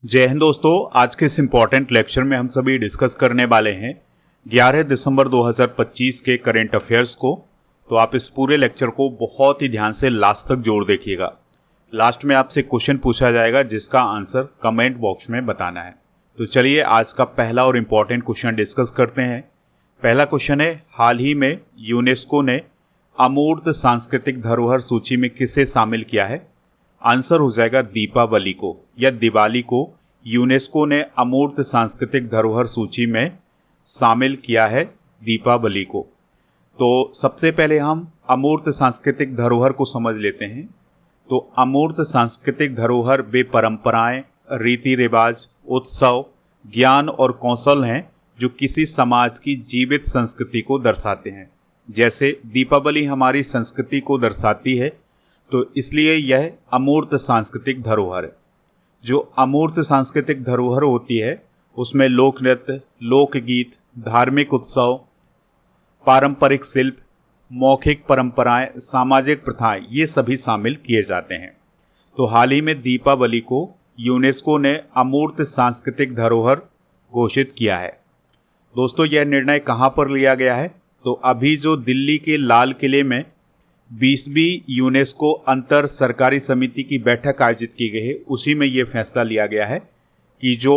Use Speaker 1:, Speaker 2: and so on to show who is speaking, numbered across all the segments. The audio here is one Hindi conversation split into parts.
Speaker 1: जय हिंद दोस्तों। आज के इस इम्पॉर्टेंट लेक्चर में हम सभी डिस्कस करने वाले हैं 11 दिसंबर 2025 के करेंट अफेयर्स को। तो आप इस पूरे लेक्चर को बहुत ही ध्यान से लास्ट तक जोड़ देखिएगा। लास्ट में आपसे क्वेश्चन पूछा जाएगा जिसका आंसर कमेंट बॉक्स में बताना है। तो चलिए आज का पहला और इम्पॉर्टेंट क्वेश्चन डिस्कस करते हैं। पहला क्वेश्चन है, हाल ही में यूनेस्को ने अमूर्त सांस्कृतिक धरोहर सूची में किसे शामिल किया है? आंसर हो जाएगा दीपावली को या दिवाली को यूनेस्को ने अमूर्त सांस्कृतिक धरोहर सूची में शामिल किया है दीपावली को। तो सबसे पहले हम अमूर्त सांस्कृतिक धरोहर को समझ लेते हैं। तो अमूर्त सांस्कृतिक धरोहर वे परंपराएं, रीति रिवाज, उत्सव, ज्ञान और कौशल हैं जो किसी समाज की जीवित संस्कृति को दर्शाते हैं। जैसे दीपावली हमारी संस्कृति को दर्शाती है, तो इसलिए यह अमूर्त सांस्कृतिक धरोहर है। जो अमूर्त सांस्कृतिक धरोहर होती है उसमें लोक नृत्य, लोकगीत, धार्मिक उत्सव, पारंपरिक शिल्प, मौखिक परंपराएं, सामाजिक प्रथाएं, ये सभी शामिल किए जाते हैं। तो हाल ही में दीपावली को यूनेस्को ने अमूर्त सांस्कृतिक धरोहर घोषित किया है। दोस्तों, यह निर्णय कहाँ पर लिया गया है? तो अभी जो दिल्ली के लाल किले में 20वीं यूनेस्को अंतर सरकारी समिति की बैठक आयोजित की गई है, उसी में ये फैसला लिया गया है कि जो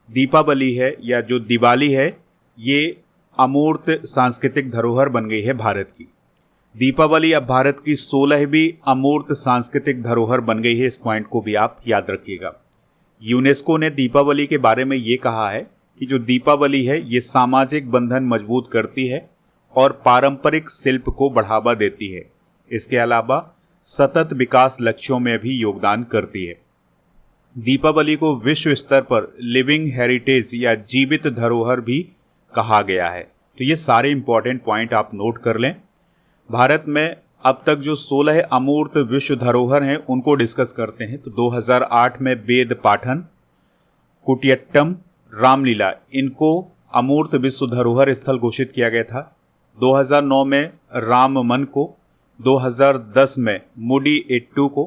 Speaker 1: दीपावली है या जो दिवाली है, ये अमूर्त सांस्कृतिक धरोहर बन गई है भारत की। दीपावली अब भारत की 16वीं अमूर्त सांस्कृतिक धरोहर बन गई है। इस पॉइंट को भी आप याद रखिएगा। यूनेस्को ने दीपावली के बारे में ये कहा है कि जो दीपावली है ये सामाजिक बंधन मजबूत करती है और पारंपरिक शिल्प को बढ़ावा देती है। इसके अलावा सतत विकास लक्ष्यों में भी योगदान करती है। दीपावली को विश्व स्तर पर लिविंग हेरिटेज या जीवित धरोहर भी कहा गया है। तो ये सारे इंपॉर्टेंट पॉइंट आप नोट कर लें। भारत में अब तक जो 16 अमूर्त विश्व धरोहर हैं उनको डिस्कस करते हैं। तो 2008 में वेद पाठन, कुटियट्टम, रामलीला, इनको अमूर्त विश्व धरोहर स्थल घोषित किया गया था। 2009 में राममन को, 2010 में मुडी एट्टू को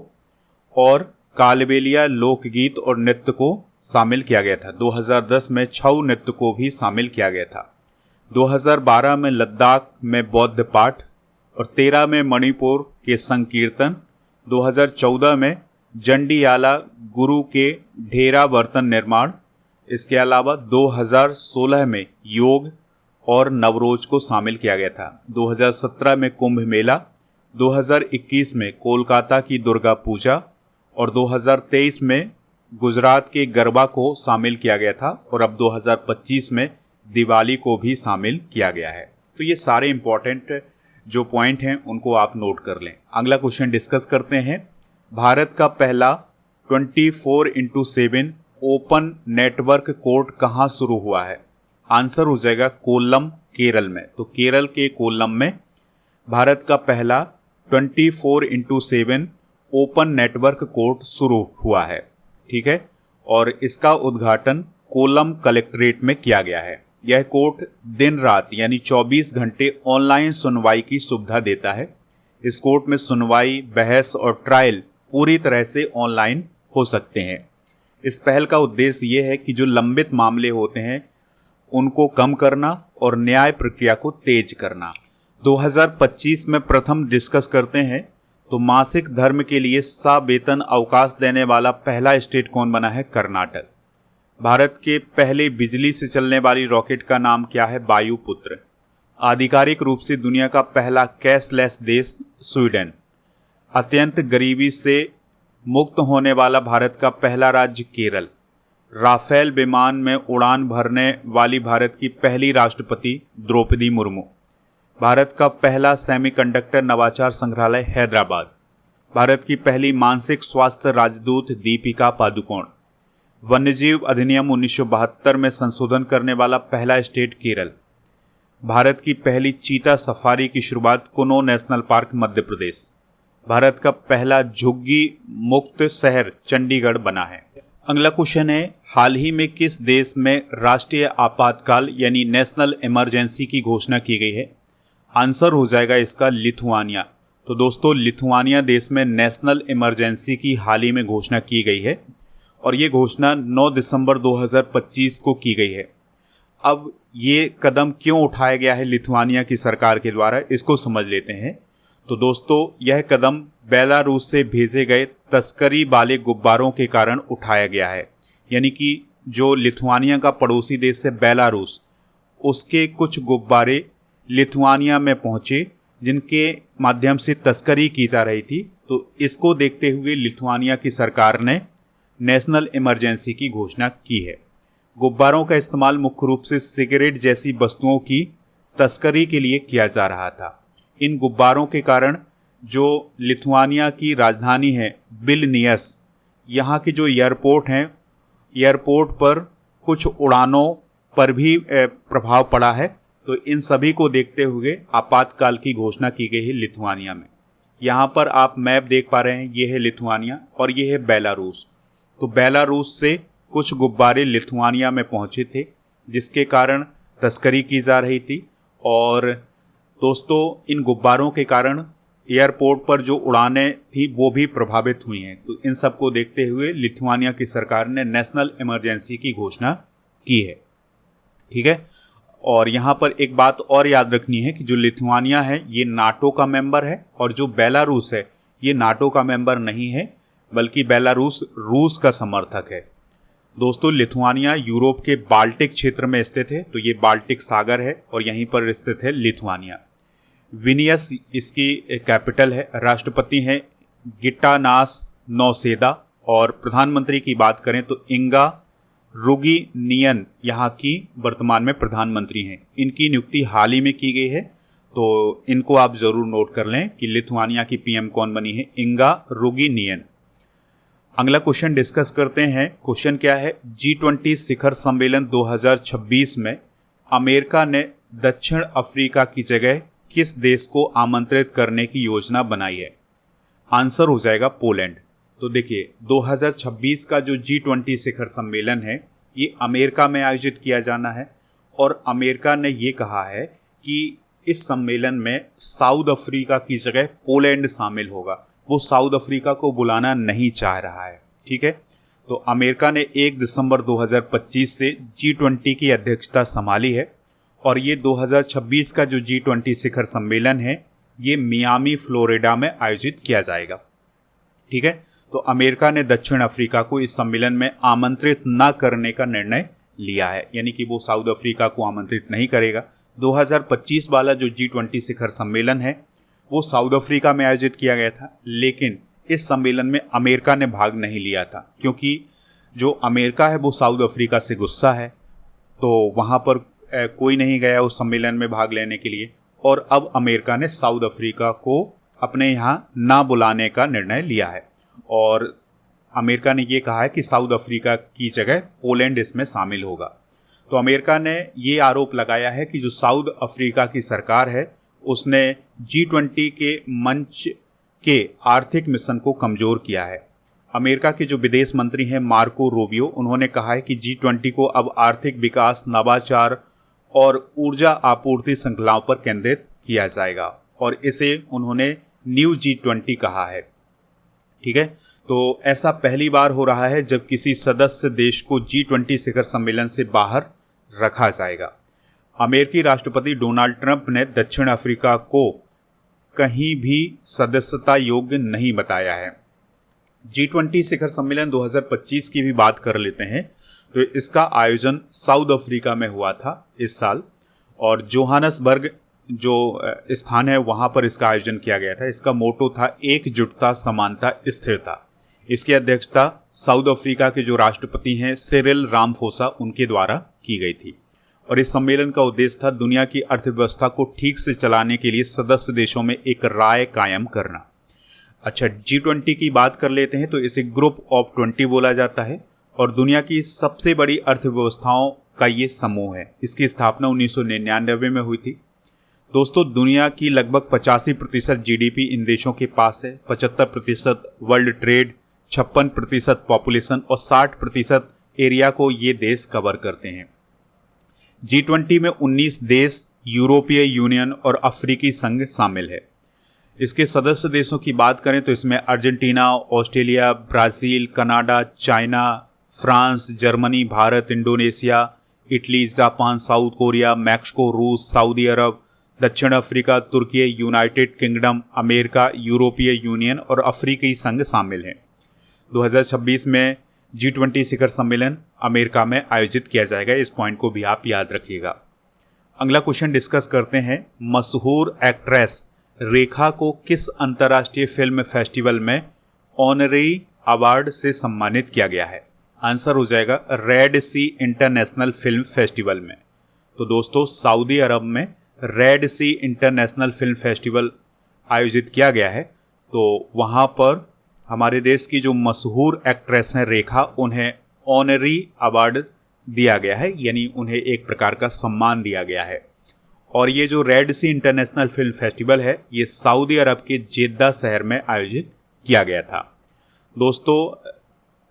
Speaker 1: और कालबेलिया लोकगीत और नृत्य को शामिल किया गया था। 2010 में छऊ नृत्य को भी शामिल किया गया था। 2012 में लद्दाख में बौद्ध पाठ और 13 में मणिपुर के संकीर्तन, 2014 में जंडियाला गुरु के ढेरा बर्तन निर्माण, इसके अलावा 2016 में योग और नवरोज को शामिल किया गया था। 2017 में कुंभ मेला, 2021 में कोलकाता की दुर्गा पूजा और 2023 में गुजरात के गरबा को शामिल किया गया था और अब 2025 में दिवाली को भी शामिल किया गया है। तो ये सारे इंपॉर्टेंट जो पॉइंट हैं उनको आप नोट कर लें। अगला क्वेश्चन डिस्कस करते हैं। भारत का पहला 24x7 ओपन नेटवर्क कोर्ट कहाँ शुरू हुआ है? आंसर हो जाएगा कोल्लम, केरल में। तो केरल के कोल्लम में भारत का पहला 24x7 ओपन नेटवर्क कोर्ट शुरू हुआ है। ठीक है, और इसका उद्घाटन कोल्लम कलेक्ट्रेट में किया गया है। यह कोर्ट दिन रात यानी 24 घंटे ऑनलाइन सुनवाई की सुविधा देता है। इस कोर्ट में सुनवाई, बहस और ट्रायल पूरी तरह से ऑनलाइन हो सकते हैं। इस पहल का उद्देश्य ये है कि जो लंबित मामले होते हैं उनको कम करना और न्याय प्रक्रिया को तेज करना। 2025 में प्रथम डिस्कस करते हैं तो मासिक धर्म के लिए सवेतन अवकाश देने वाला पहला स्टेट कौन बना है? कर्नाटक। भारत के पहले बिजली से चलने वाली रॉकेट का नाम क्या है? वायुपुत्र। आधिकारिक रूप से दुनिया का पहला कैशलेस देश स्वीडन। अत्यंत गरीबी से मुक्त होने वाला भारत का पहला राज्य केरल। राफेल विमान में उड़ान भरने वाली भारत की पहली राष्ट्रपति द्रौपदी मुर्मू। भारत का पहला सेमीकंडक्टर नवाचार संग्रहालय हैदराबाद। भारत की पहली मानसिक स्वास्थ्य राजदूत दीपिका पादुकोण। वन्यजीव अधिनियम 1972 में संशोधन करने वाला पहला स्टेट केरल। भारत की पहली चीता सफारी की शुरुआत कुनो नेशनल पार्क, मध्य प्रदेश। भारत का पहला झुग्गी मुक्त शहर चंडीगढ़ बना है। अगला क्वेश्चन है, हाल ही में किस देश में राष्ट्रीय आपातकाल यानी नेशनल इमरजेंसी की घोषणा की गई है? आंसर हो जाएगा इसका लिथुआनिया। तो दोस्तों, लिथुआनिया देश में नेशनल इमरजेंसी की हाल ही में घोषणा की गई है और ये घोषणा 9 दिसंबर 2025 को की गई है। अब ये कदम क्यों उठाया गया है लिथुआनिया की सरकार के द्वारा, इसको समझ लेते हैं। तो दोस्तों, यह कदम बेलारूस से भेजे गए तस्करी वाले गुब्बारों के कारण उठाया गया है। यानी कि जो लिथुआनिया का पड़ोसी देश है बेलारूस, उसके कुछ गुब्बारे लिथुआनिया में पहुंचे जिनके माध्यम से तस्करी की जा रही थी। तो इसको देखते हुए लिथुआनिया की सरकार ने नेशनल इमरजेंसी की घोषणा की है। गुब्बारों का इस्तेमाल मुख्य रूप से सिगरेट जैसी वस्तुओं की तस्करी के लिए किया जा रहा था। इन गुब्बारों के कारण जो लिथुआनिया की राजधानी है विल्नियस, यहाँ के जो एयरपोर्ट हैं, एयरपोर्ट पर कुछ उड़ानों पर भी प्रभाव पड़ा है। तो इन सभी को देखते हुए आपातकाल की घोषणा की गई है लिथुआनिया में। यहाँ पर आप मैप देख पा रहे हैं, ये है लिथुआनिया और ये है बेलारूस। तो बेलारूस से कुछ गुब्बारे लिथुआनिया में पहुँचे थे जिसके कारण तस्करी की जा रही थी। और दोस्तों, इन गुब्बारों के कारण एयरपोर्ट पर जो उड़ानें थी वो भी प्रभावित हुई हैं। तो इन सब को देखते हुए लिथुआनिया की सरकार ने नेशनल इमरजेंसी की घोषणा की है। ठीक है। और यहाँ पर एक बात और याद रखनी है कि जो लिथुआनिया है ये नाटो का मेंबर है और जो बेलारूस है ये नाटो का मेंबर नहीं है, बल्कि बेलारूस रूस का समर्थक है। दोस्तों, लिथुआनिया यूरोप के बाल्टिक क्षेत्र में स्थित है। तो ये बाल्टिक सागर है और यहीं पर स्थित है लिथुआनिया। विनियस इसकी कैपिटल है। राष्ट्रपति हैं गिटानास नौसेदा और प्रधानमंत्री की बात करें तो इंगा रुगिनियन यहाँ की वर्तमान में प्रधानमंत्री हैं। इनकी नियुक्ति हाल ही में की गई है, तो इनको आप ज़रूर नोट कर लें कि लिथुआनिया की पीएम कौन बनी है, इंगा रुगिनियन। अगला क्वेश्चन डिस्कस करते हैं। क्वेश्चन क्या है, G20 शिखर सम्मेलन 2026 में अमेरिका ने दक्षिण अफ्रीका की जगह किस देश को आमंत्रित करने की योजना बनाई है? आंसर हो जाएगा पोलैंड। तो देखिए, 2026 का जो G20 शिखर सम्मेलन है ये अमेरिका में आयोजित किया जाना है और अमेरिका ने ये कहा है कि इस सम्मेलन में साउथ अफ्रीका की जगह पोलैंड शामिल होगा। वो साउथ अफ्रीका को बुलाना नहीं चाह रहा है। ठीक है। तो अमेरिका ने 1 दिसंबर 2025 से G20 की अध्यक्षता संभाली है और ये 2026 का जो G20 शिखर सम्मेलन है ये मियामी फ्लोरिडा में आयोजित किया जाएगा। ठीक है। तो अमेरिका ने दक्षिण अफ्रीका को इस सम्मेलन में आमंत्रित न करने का निर्णय लिया है, यानी कि वो साउथ अफ्रीका को आमंत्रित नहीं करेगा। 2025 वाला जो G20 शिखर सम्मेलन है वो साउथ अफ्रीका में आयोजित किया गया था, लेकिन इस सम्मेलन में अमेरिका ने भाग नहीं लिया था क्योंकि जो अमेरिका है वो साउथ अफ्रीका से गुस्सा है। तो वहाँ पर कोई नहीं गया उस सम्मेलन में भाग लेने के लिए और अब अमेरिका ने साउथ अफ्रीका को अपने यहाँ ना बुलाने का निर्णय लिया है और अमेरिका ने ये कहा है कि साउथ अफ्रीका की जगह पोलैंड इसमें शामिल होगा। तो अमेरिका ने ये आरोप लगाया है कि जो साउथ अफ्रीका की सरकार है उसने G20 के मंच के आर्थिक मिशन को कमज़ोर किया है। अमेरिका के जो विदेश मंत्री हैं मार्को रूबियो, उन्होंने कहा है कि G20 को अब आर्थिक विकास, नवाचार और ऊर्जा आपूर्ति श्रृंखलाओं पर केंद्रित किया जाएगा और इसे उन्होंने न्यू G20 कहा है। ठीक है। तो ऐसा पहली बार हो रहा है जब किसी सदस्य देश को G20 शिखर सम्मेलन से बाहर रखा जाएगा। अमेरिकी राष्ट्रपति डोनाल्ड ट्रंप ने दक्षिण अफ्रीका को कहीं भी सदस्यता योग्य नहीं बताया है। G20 शिखर सम्मेलन 2025 की भी बात कर लेते हैं। तो इसका आयोजन साउथ अफ्रीका में हुआ था इस साल और जोहानसबर्ग जो स्थान है वहाँ पर इसका आयोजन किया गया था। इसका मोटो था एकजुटता, समानता, स्थिरता। इसकी अध्यक्षता साउथ अफ्रीका के जो राष्ट्रपति हैं सिरिल रामफोसा उनके द्वारा की गई थी और इस सम्मेलन का उद्देश्य था दुनिया की अर्थव्यवस्था को ठीक से चलाने के लिए सदस्य देशों में एक राय कायम करना। अच्छा, G20 की बात कर लेते हैं। तो इसे ग्रुप ऑफ 20 बोला जाता है और दुनिया की सबसे बड़ी अर्थव्यवस्थाओं का ये समूह है। इसकी स्थापना 1999 में हुई थी। दोस्तों, दुनिया की लगभग 85% GDP इन देशों के पास है। 75% वर्ल्ड ट्रेड, 56% पॉपुलेशन और 60% एरिया को ये देश कवर करते हैं। G20 में 19 देश, यूरोपीय यूनियन और अफ्रीकी संघ शामिल है। इसके सदस्य देशों की बात करें तो इसमें Argentina, Australia, Brazil, Canada, China, France, Germany, Bharat, Indonesia, Italy, Japan, south Korea, Mexico, रूस, सऊदी अरब, दक्षिण अफ्रीका, तुर्की, यूनाइटेड किंगडम, अमेरिका, यूरोपीय यूनियन और अफ्रीकी संघ शामिल हैं। 2026 में G20 शिखर सम्मेलन अमेरिका में आयोजित किया जाएगा। इस पॉइंट को भी आप याद रखिएगा। अगला क्वेश्चन डिस्कस करते हैं, मशहूर एक्ट्रेस रेखा को किस अंतर्राष्ट्रीय फिल्म फेस्टिवल में ऑनरी अवार्ड से सम्मानित किया गया है? आंसर हो जाएगा रेड सी इंटरनेशनल फिल्म फेस्टिवल में। तो दोस्तों, सऊदी अरब में रेड सी इंटरनेशनल फिल्म फेस्टिवल आयोजित किया गया है। तो वहाँ पर हमारे देश की जो मशहूर एक्ट्रेस हैं रेखा, उन्हें ऑनरी अवार्ड दिया गया है, यानी उन्हें एक प्रकार का सम्मान दिया गया है। और ये जो रेड सी इंटरनेशनल फिल्म फेस्टिवल है, ये सऊदी अरब के जेद्दा शहर में आयोजित किया गया था। दोस्तों,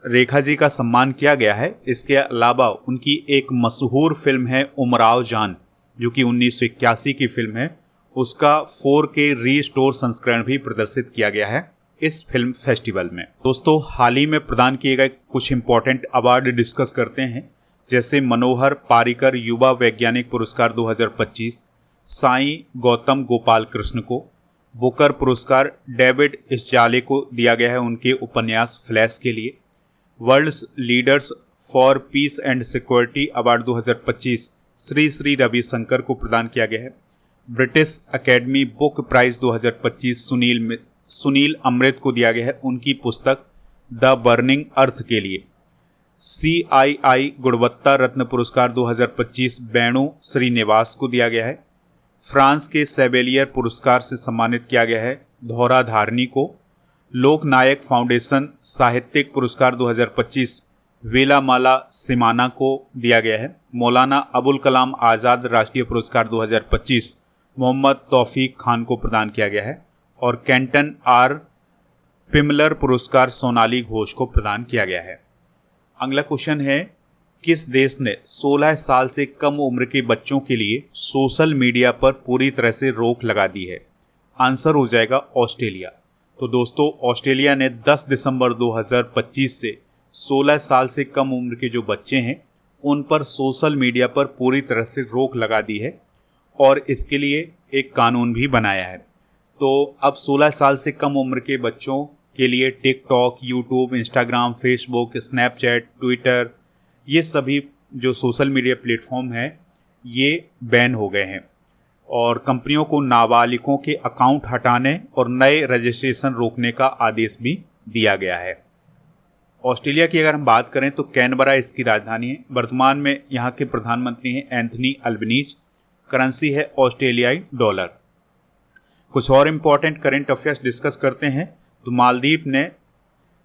Speaker 1: रेखा जी का सम्मान किया गया है। इसके अलावा उनकी एक मशहूर फिल्म है उमराव जान, जो कि 1981 की फिल्म है। उसका 4K रीस्टोर संस्करण भी प्रदर्शित किया गया है इस फिल्म फेस्टिवल में। दोस्तों, हाल ही में प्रदान किए गए कुछ इंपॉर्टेंट अवार्ड डिस्कस करते हैं, जैसे मनोहर पारिकर युवा वैज्ञानिक पुरस्कार 2025 साईं गौतम गोपाल कृष्ण को, बुकर पुरस्कार डेविड इस्जाले को दिया गया है उनके उपन्यास फ्लैश के लिए, world leaders for peace and security award 2025 Shri Shri Ravishankar को प्रदान किया गया है, British academy book prize 2025 Sunil Amrith को दिया गया है उनकी पुस्तक द बर्निंग अर्थ के लिए, CII गुणवत्ता रत्न पुरस्कार 2025 वेणु श्रीनिवास को दिया गया है, फ्रांस के सेवेलियर पुरस्कार से सम्मानित किया गया है धौरा धारनी को, लोकनायक फाउंडेशन साहित्यिक पुरस्कार 2025 वेलामाला सिमाना को दिया गया है, मौलाना अबुल कलाम आज़ाद राष्ट्रीय पुरस्कार 2025 मोहम्मद तौफीक खान को प्रदान किया गया है, और कैंटन आर पिमलर पुरस्कार सोनाली घोष को प्रदान किया गया है। अगला क्वेश्चन है, किस देश ने 16 साल से कम उम्र के बच्चों के लिए सोशल मीडिया पर पूरी तरह से रोक लगा दी है? आंसर हो जाएगा ऑस्ट्रेलिया। तो दोस्तों, ऑस्ट्रेलिया ने 10 दिसंबर 2025 से 16 साल से कम उम्र के जो बच्चे हैं उन पर सोशल मीडिया पर पूरी तरह से रोक लगा दी है, और इसके लिए एक कानून भी बनाया है। तो अब 16 साल से कम उम्र के बच्चों के लिए TikTok, YouTube, Instagram, Facebook, Snapchat, Twitter, ये सभी जो सोशल मीडिया प्लेटफॉर्म हैं ये बैन हो गए हैं, और कंपनियों को नाबालिगों के अकाउंट हटाने और नए रजिस्ट्रेशन रोकने का आदेश भी दिया गया है। ऑस्ट्रेलिया की अगर हम बात करें तो कैनबरा इसकी राजधानी है। वर्तमान में यहाँ के प्रधानमंत्री हैं एंथनी अल्बनीज। करेंसी है ऑस्ट्रेलियाई डॉलर। कुछ और इम्पोर्टेंट करेंट अफेयर्स डिस्कस करते हैं। तो मालदीव ने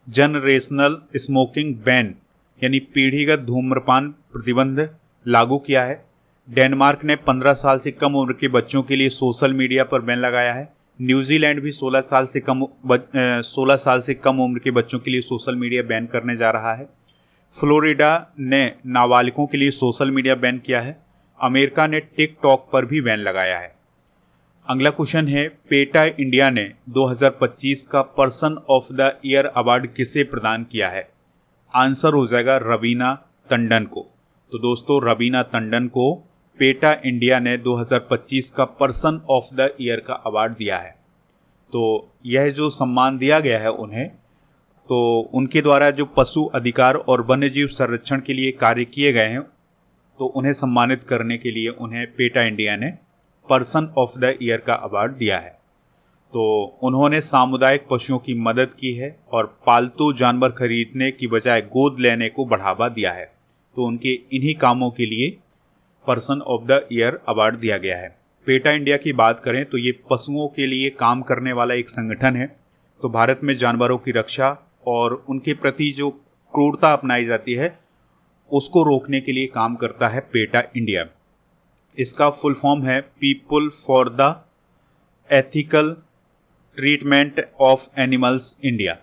Speaker 1: जनरेशनल स्मोकिंग बैन यानी पीढ़ीगत धूम्रपान प्रतिबंध लागू किया है। डेनमार्क ने 15 साल से कम उम्र के बच्चों के लिए सोशल मीडिया पर बैन लगाया है। न्यूजीलैंड भी 16 साल से कम उम्र के बच्चों के लिए सोशल मीडिया बैन करने जा रहा है। फ्लोरिडा ने नाबालिगों के लिए सोशल मीडिया बैन किया है। अमेरिका ने टिकटॉक पर भी बैन लगाया है। अगला क्वेश्चन है, पेटा इंडिया ने 2025 का person of the year award किसे प्रदान किया है? आंसर हो जाएगा रवीना टंडन को। तो दोस्तों, रवीना टंडन को पेटा इंडिया ने 2025 का पर्सन ऑफ द ईयर का अवार्ड दिया है। तो यह जो सम्मान दिया गया है उन्हें, तो उनके द्वारा जो पशु अधिकार और वन्यजीव संरक्षण के लिए कार्य किए गए हैं, तो उन्हें सम्मानित करने के लिए उन्हें पेटा इंडिया ने पर्सन ऑफ द ईयर का अवार्ड दिया है। तो उन्होंने सामुदायिक पशुओं की मदद की है और पालतू जानवर खरीदने की बजाय गोद लेने को बढ़ावा दिया है। तो उनके इन्हीं कामों के लिए person of the year award दिया गया है। पेटा इंडिया की बात करें तो ये पशुओं के लिए काम करने वाला एक संगठन है। तो भारत में जानवरों की रक्षा और उनके प्रति जो क्रूरता अपनाई जाती है उसको रोकने के लिए काम करता है पेटा इंडिया। इसका फुल फॉर्म है people for the ethical treatment of animals India.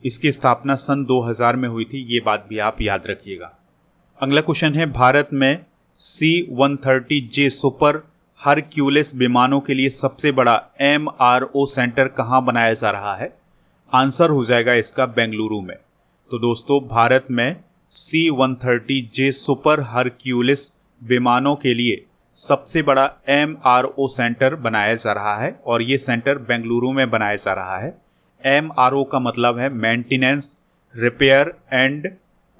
Speaker 1: इसकी स्थापना सन 2000 में हुई थी, ये बात भी आप याद रखिएगा। अगला क्वेश्चन है, भारत में C-130J सुपर हरक्यूलिस विमानों के लिए सबसे बड़ा MRO सेंटर कहाँ बनाया जा रहा है? आंसर हो जाएगा इसका बेंगलुरु में। तो दोस्तों, भारत में C-130J सुपर हरक्यूलिस विमानों के लिए सबसे बड़ा MRO सेंटर बनाया जा रहा है और ये सेंटर बेंगलुरु में बनाया जा रहा है। MRO का मतलब है मेंटेनेंस, रिपेयर एंड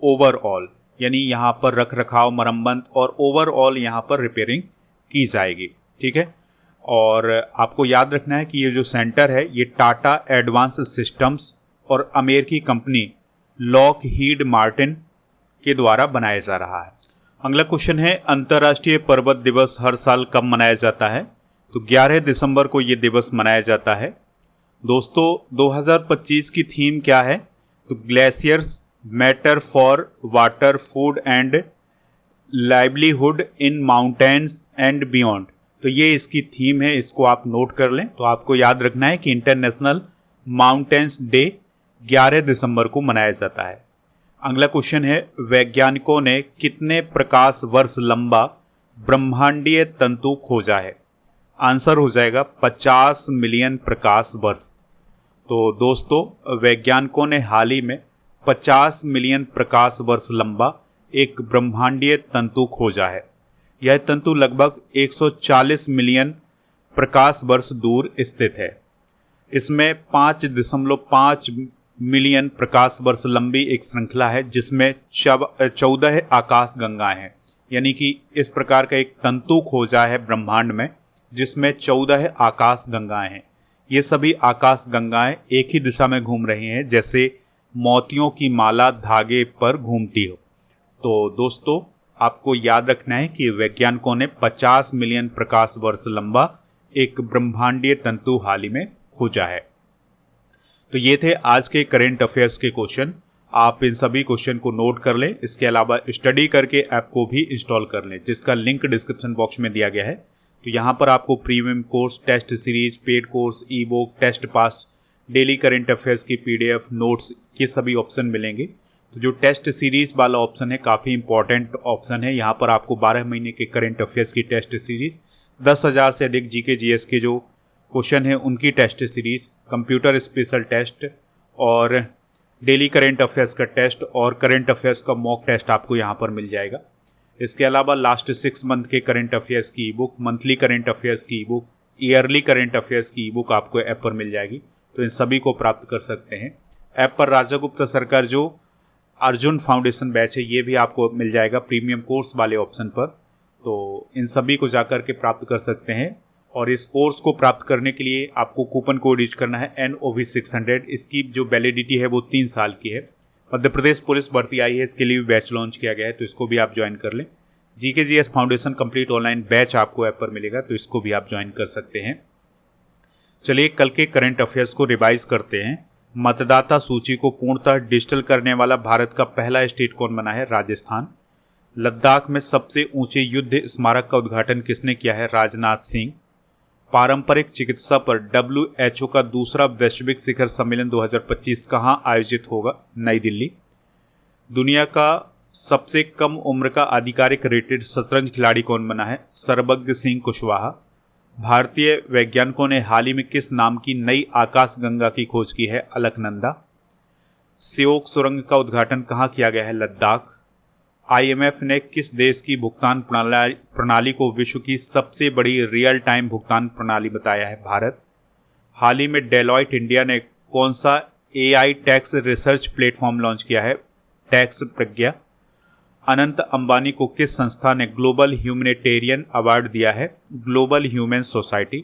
Speaker 1: ओवरऑल, यानी यहाँ पर रख रखाव, मरम्मत और ओवरऑल यहाँ पर रिपेयरिंग की जाएगी। ठीक है, और आपको याद रखना है कि ये जो सेंटर है ये टाटा एडवांस सिस्टम्स और अमेरिकी कंपनी लॉकहीड मार्टिन के द्वारा बनाया जा रहा है। अगला क्वेश्चन है, अंतर्राष्ट्रीय पर्वत दिवस हर साल कब मनाया जाता है? तो 11 दिसंबर को ये दिवस मनाया जाता है। दोस्तों 2025 की थीम क्या है? तो glaciers matter for water, food and livelihood in mountains and beyond. तो ये इसकी थीम है, इसको आप नोट कर लें। तो आपको याद रखना है कि इंटरनेशनल माउंटेन्स डे 11 दिसंबर को मनाया जाता है। अगला क्वेश्चन है, वैज्ञानिकों ने कितने प्रकाश वर्ष लंबा ब्रह्मांडीय तंतु खोजा है? आंसर हो जाएगा 50 मिलियन प्रकाश वर्ष। तो दोस्तों वैज्ञानिकों ने हाल ही में 50 मिलियन प्रकाश वर्ष लंबा एक ब्रह्मांडीय तंतु खोजा है। यह तंतु लगभग 140 मिलियन प्रकाश वर्ष दूर स्थित है। इसमें 5.5 मिलियन प्रकाश वर्ष लंबी एक श्रृंखला है जिसमें 14 आकाश गंगाएं हैं। यानी कि इस प्रकार का एक तंतु खोजा है ब्रह्मांड में जिसमें 14 आकाश गंगाएं हैं। ये सभी आकाश गंगाएं एक ही दिशा में घूम रही हैं, जैसे मोतियों की माला धागे पर घूमती हो। तो दोस्तों आपको याद रखना है कि वैज्ञानिकों ने 50 मिलियन प्रकाश वर्ष लंबा एक ब्रह्मांडीय तंतु हाल ही में खोजा है। तो ये थे आज के करंट अफेयर्स के क्वेश्चन। आप इन सभी क्वेश्चन को नोट कर लें। इसके अलावा स्टडी करके ऐप को भी इंस्टॉल कर लें, जिसका लिंक डिस्क्रिप्शन बॉक्स में दिया गया है। तो यहाँ पर आपको premium course, test series, paid course, e book, test pass, daily current affairs की PDF, नोट्स, ये सभी ऑप्शन मिलेंगे। तो जो टेस्ट सीरीज वाला ऑप्शन है काफ़ी इंपॉर्टेंट ऑप्शन है। यहाँ पर आपको 12 महीने के करंट अफेयर्स की टेस्ट सीरीज, 10,000 से अधिक GK GS के जो क्वेश्चन है उनकी test series, computer special test और डेली करंट अफेयर्स का टेस्ट और करंट अफेयर्स का मॉक टेस्ट आपको यहाँ पर मिल जाएगा। इसके अलावा लास्ट 6 मंथ के करंट अफेयर्स की e book, monthly current affairs की e book, yearly current affairs की ई बुक आपको ऐप पर मिल जाएगी। तो इन सभी को प्राप्त कर सकते हैं। ऐप पर राजा गुप्ता सर का जो अर्जुन फाउंडेशन बैच है ये भी आपको मिल जाएगा प्रीमियम कोर्स वाले ऑप्शन पर। तो इन सभी को जाकर के प्राप्त कर सकते हैं। और इस कोर्स को प्राप्त करने के लिए आपको कूपन कोड यूज करना है NOV600। इसकी जो वैलिडिटी है वो 3 साल की है। मध्य प्रदेश पुलिस भर्ती आई है, इसके लिए भी बैच लॉन्च किया गया है, तो इसको भी आप ज्वाइन कर लें। GK GS foundation complete online batch आपको ऐप पर मिलेगा, तो इसको भी आप ज्वाइन कर सकते हैं। चलिए कल के करंट अफेयर्स को रिवाइज करते हैं। मतदाता सूची को पूर्णतः डिजिटल करने वाला भारत का पहला स्टेट कौन बना है? राजस्थान। लद्दाख में सबसे ऊंचे युद्ध स्मारक का उद्घाटन किसने किया है? राजनाथ सिंह। पारंपरिक चिकित्सा पर WHO का दूसरा वैश्विक शिखर सम्मेलन 2025 कहां आयोजित होगा? नई दिल्ली। दुनिया का सबसे कम उम्र का आधिकारिक रेटेड शतरंज खिलाड़ी कौन बना है? सर्वज्ञ सिंह कुशवाहा। भारतीय वैज्ञानिकों ने हाल ही में किस नाम की नई आकाश गंगा की खोज की है? अलकनंदा। सियोक सुरंग का उद्घाटन कहां किया गया है? लद्दाख। IMF ने किस देश की भुगतान प्रणाली को विश्व की सबसे बड़ी रियल टाइम भुगतान प्रणाली बताया है? भारत। हाल ही में डेलॉयट इंडिया ने कौन सा AI tax research platform launch किया है? टैक्स प्रज्ञा। अनंत अंबानी को किस संस्था ने ग्लोबल ह्यूमैनिटेरियन अवार्ड दिया है? Global human society.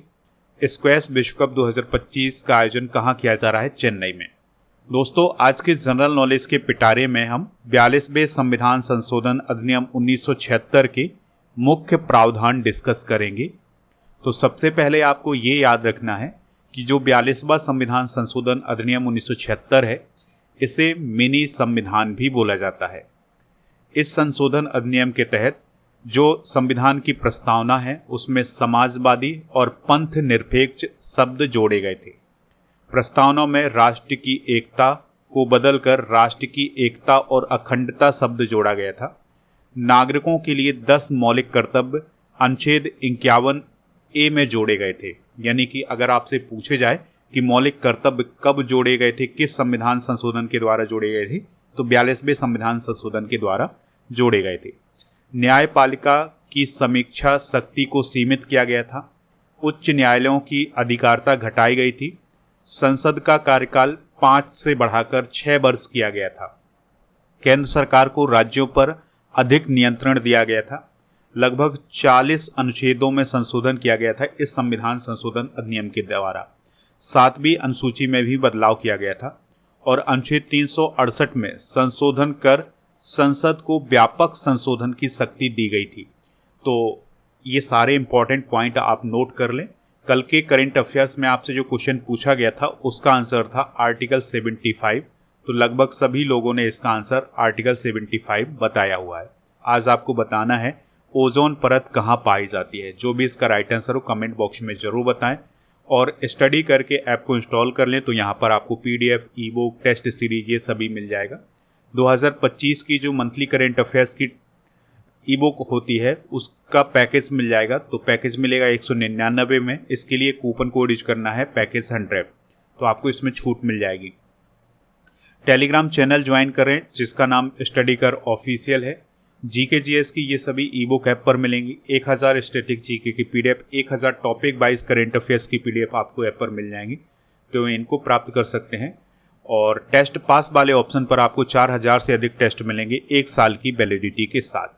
Speaker 1: स्क्वैश विश्व कप 2025 का आयोजन कहाँ किया जा रहा है? चेन्नई में। दोस्तों आज के जनरल नॉलेज के पिटारे में हम 42वें संविधान संशोधन अधिनियम 1976 के मुख्य प्रावधान डिस्कस करेंगे। तो सबसे पहले आपको ये याद रखना है कि जो 42वां संविधान संशोधन अधिनियम 1976 है इसे मिनी संविधान भी बोला जाता है। इस संशोधन अधिनियम के तहत जो संविधान की प्रस्तावना है उसमें समाजवादी और पंथ निरपेक्ष शब्द जोड़े गए थे। प्रस्तावना में राष्ट्र की एकता को बदलकर राष्ट्र की एकता और अखंडता शब्द जोड़ा गया था। नागरिकों के लिए 10 मौलिक कर्तव्य अनुच्छेद 51A में जोड़े गए थे। यानी कि अगर आपसे पूछे जाए कि मौलिक कर्तव्य कब जोड़े गए थे, किस संविधान संशोधन के द्वारा जोड़े गए थे, तो 42वें संविधान संशोधन के द्वारा जोड़े गए थे। न्यायपालिका की समीक्षा शक्ति को सीमित किया गया था। उच्च न्यायालयों की अधिकारिता घटाई गई थी। संसद का कार्यकाल 5 से बढ़ाकर 6 वर्ष किया गया था। केंद्र सरकार को राज्यों पर अधिक नियंत्रण दिया गया था। लगभग 40 अनुच्छेदों में संशोधन किया गया था इस संविधान संशोधन अधिनियम के द्वारा। 7वीं अनुसूची में भी बदलाव किया गया था और अनुच्छेद 368 में संशोधन कर संसद को व्यापक संशोधन की शक्ति दी गई थी। तो ये सारे इंपॉर्टेंट पॉइंट आप नोट कर लें। कल के करंट अफेयर्स में आपसे जो क्वेश्चन पूछा गया था उसका आंसर था आर्टिकल 75। तो लगभग सभी लोगों ने इसका आंसर आर्टिकल 75 बताया हुआ है। आज आपको बताना है ओजोन परत कहाँ पाई जाती है। जो भी इसका राइट आंसर हो कमेंट बॉक्स में ज़रूर बताएं और स्टडी करके ऐप को इंस्टॉल कर लें। तो यहाँ पर आपको PDF, e book, test series ये सभी मिल जाएगा। 2025 की जो मंथली करंट अफेयर्स की ई बुक होती है उसका पैकेज मिल जाएगा। तो पैकेज मिलेगा 199 में। इसके लिए कूपन कोड यूज करना है पैकेज 100, तो आपको इसमें छूट मिल जाएगी। टेलीग्राम चैनल ज्वाइन करें जिसका नाम स्टडी कर ऑफिशियल है। जीके जीएस की ये सभी ई बुक ऐप पर मिलेंगी। 1000 स्टैटिक जीके की PDF, 1000 topic wise current affairs की PDF आपको ऐप पर मिल जाएंगी। तो इनको प्राप्त कर सकते हैं। और टेस्ट पास वाले ऑप्शन पर आपको 4000 से अधिक टेस्ट मिलेंगे 1 साल की वैलिडिटी के साथ।